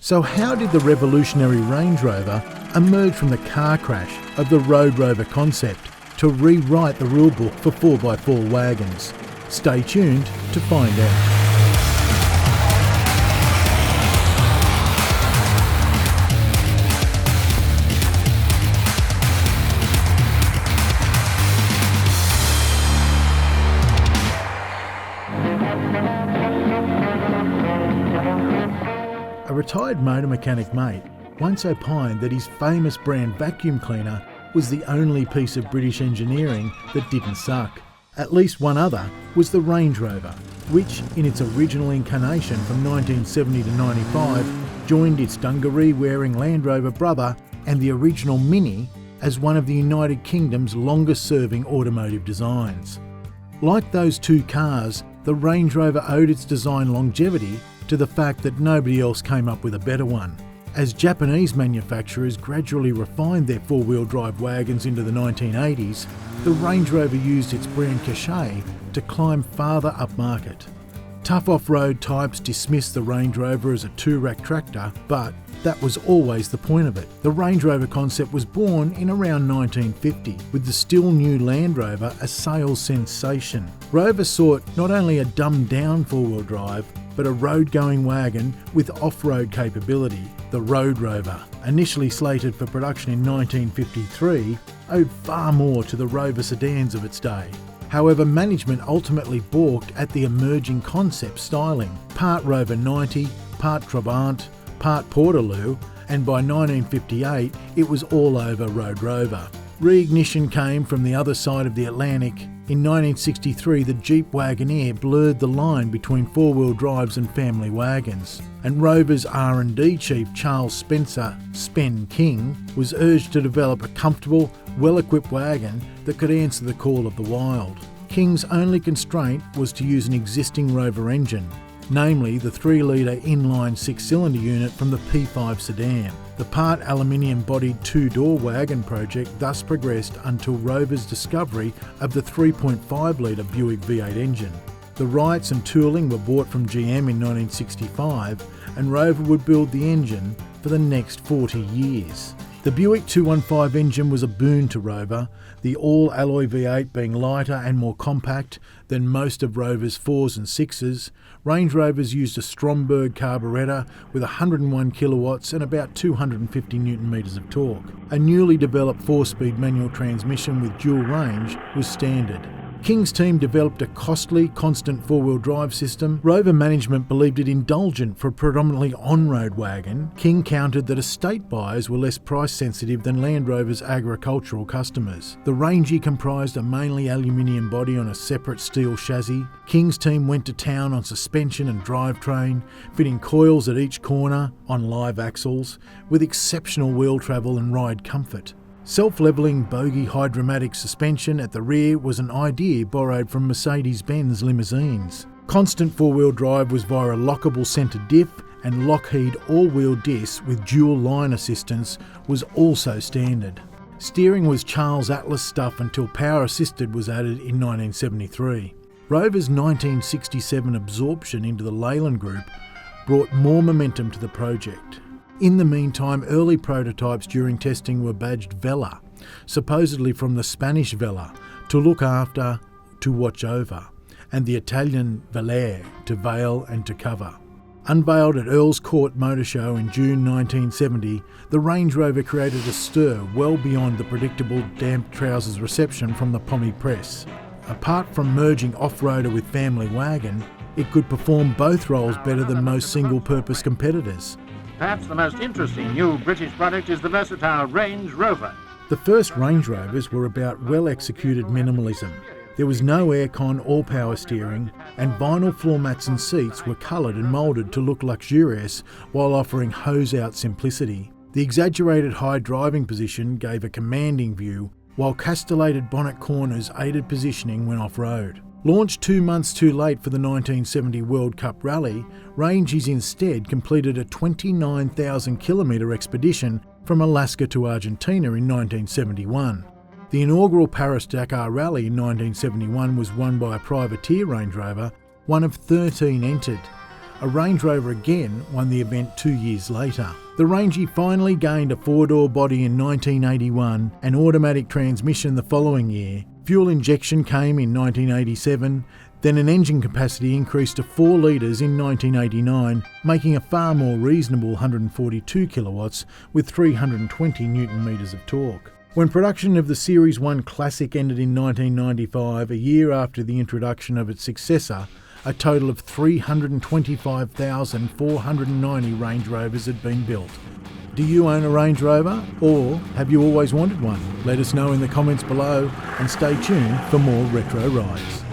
So how did the revolutionary Range Rover emerge from the car crash of the Road Rover concept to rewrite the rulebook for 4x4 wagons? Stay tuned to find out. A retired motor mechanic mate once opined that his famous brand vacuum cleaner was the only piece of British engineering that didn't suck. At least one other was the Range Rover, which in its original incarnation from 1970 to 95 joined its dungaree-wearing Land Rover brother and the original Mini as one of the United Kingdom's longest-serving automotive designs. Like those two cars, the Range Rover owed its design longevity to the fact that nobody else came up with a better one. As Japanese manufacturers gradually refined their four-wheel drive wagons into the 1980s, the Range Rover used its brand cachet to climb farther upmarket. Tough off-road types dismissed the Range Rover as a two-rack tractor, but that was always the point of it. The Range Rover concept was born in around 1950, with the still new Land Rover a sales sensation. Rover sought not only a dumbed-down four-wheel drive, but a road-going wagon with off-road capability. The Road Rover, initially slated for production in 1953, owed far more to the Rover sedans of its day. However, management ultimately balked at the emerging concept styling. Part Rover 90, part Trabant, part Portaloo, and by 1958 it was all over Road Rover. Reignition came from the other side of the Atlantic. In 1963, the Jeep Wagoneer blurred the line between four-wheel drives and family wagons, and Rover's R&D chief Charles Spencer, Spen King, was urged to develop a comfortable, well-equipped wagon that could answer the call of the wild. King's only constraint was to use an existing Rover engine, namely the 3-litre inline 6-cylinder unit from the P5 sedan. The part aluminium-bodied two-door wagon project thus progressed until Rover's discovery of the 3.5-litre Buick V8 engine. The rights and tooling were bought from GM in 1965, and Rover would build the engine for the next 40 years. The Buick 215 engine was a boon to Rover, the all-alloy V8 being lighter and more compact than most of Rover's 4s and 6s. Range Rovers used a Stromberg carburettor with 101 kilowatts and about 250 newton metres of torque. A newly developed 4-speed manual transmission with dual range was standard. King's team developed a costly, constant four-wheel drive system. Rover management believed it indulgent for a predominantly on-road wagon. King countered that estate buyers were less price-sensitive than Land Rover's agricultural customers. The Rangie comprised a mainly aluminium body on a separate steel chassis. King's team went to town on suspension and drivetrain, fitting coils at each corner on live axles, with exceptional wheel travel and ride comfort. Self-levelling bogie hydromatic suspension at the rear was an idea borrowed from Mercedes-Benz limousines. Constant four-wheel drive was via a lockable centre diff, and Lockheed all-wheel discs with dual line assistance was also standard. Steering was Charles Atlas stuff until power assisted was added in 1973. Rover's 1967 absorption into the Leyland Group brought more momentum to the project. In the meantime, early prototypes during testing were badged Vela, supposedly from the Spanish Vela, to look after, to watch over, and the Italian Velare, to veil and to cover. Unveiled at Earl's Court Motor Show in June 1970, the Range Rover created a stir well beyond the predictable damp trousers reception from the Pommy press. Apart from merging off-roader with family wagon, it could perform both roles better than most single-purpose competitors. Perhaps the most interesting new British product is the versatile Range Rover. The first Range Rovers were about well-executed minimalism. There was no aircon or power steering, and vinyl floor mats and seats were coloured and moulded to look luxurious while offering hose-out simplicity. The exaggerated high driving position gave a commanding view, while castellated bonnet corners aided positioning when off-road. Launched 2 months too late for the 1970 World Cup Rally, Rangies instead completed a 29,000 kilometre expedition from Alaska to Argentina in 1971. The inaugural Paris-Dakar Rally in 1971 was won by a privateer Range Rover, one of 13 entered. a Range Rover again won the event 2 years later. The Rangie finally gained a four-door body in 1981 and automatic transmission the following year. Fuel injection came in 1987, then an engine capacity increased to 4 litres in 1989, making a far more reasonable 142 kilowatts with 320 newton metres of torque. When production of the Series 1 Classic ended in 1995, a year after the introduction of its successor, a total of 325,490 Range Rovers had been built. Do you own a Range Rover, or have you always wanted one? Let us know in the comments below, and stay tuned for more retro rides.